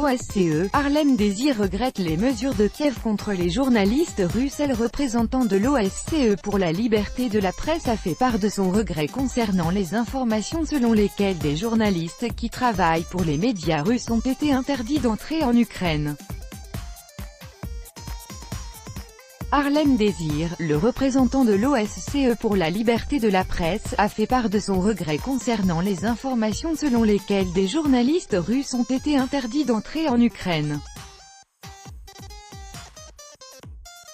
l'OSCE, Harlem Désir regrette les mesures de Kiev contre les journalistes russes. Le représentant de l'OSCE pour la liberté de la presse a fait part de son regret concernant les informations selon lesquelles des journalistes qui travaillent pour les médias russes ont été interdits d'entrer en Ukraine. Harlem Désir, le représentant de l'OSCE pour la liberté de la presse, a fait part de son regret concernant les informations selon lesquelles des journalistes russes ont été interdits d'entrer en Ukraine.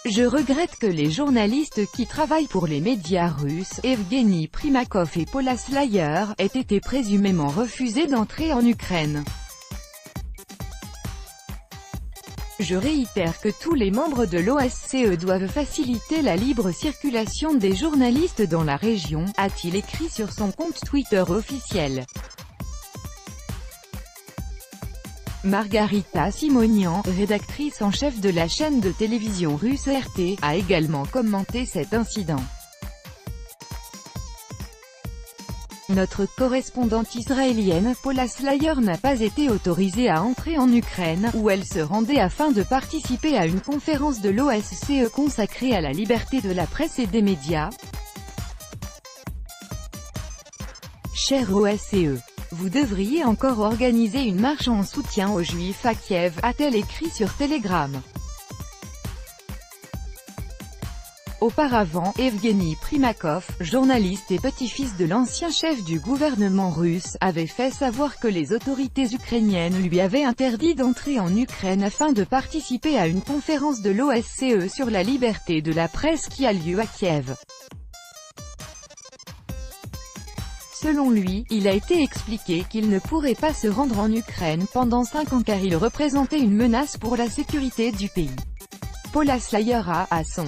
Je regrette que les journalistes qui travaillent pour les médias russes, Evgeny Primakov et Paula Slayer, aient été présumément refusés d'entrer en Ukraine. Je réitère que tous les membres de l'OSCE doivent faciliter la libre circulation des journalistes dans la région, a-t-il écrit sur son compte Twitter officiel. Margarita Simonian, rédactrice en chef de la chaîne de télévision russe RT, a également commenté cet incident. Notre correspondante israélienne, Paula Slayer, n'a pas été autorisée à entrer en Ukraine, où elle se rendait afin de participer à une conférence de l'OSCE consacrée à la liberté de la presse et des médias. Cher OSCE, vous devriez encore organiser une marche en soutien aux Juifs à Kiev, a-t-elle écrit sur Telegram. Auparavant, Evgeny Primakov, journaliste et petit-fils de l'ancien chef du gouvernement russe, avait fait savoir que les autorités ukrainiennes lui avaient interdit d'entrer en Ukraine afin de participer à une conférence de l'OSCE sur la liberté de la presse qui a lieu à Kiev. Selon lui, il a été expliqué qu'il ne pourrait pas se rendre en Ukraine pendant 5 ans car il représentait une menace pour la sécurité du pays. Paula Slayer a, à son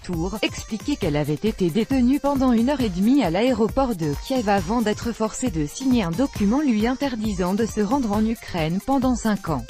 tour, expliqué qu'elle avait été détenue pendant 1h30 à l'aéroport de Kiev avant d'être forcée de signer un document lui interdisant de se rendre en Ukraine pendant 5 ans.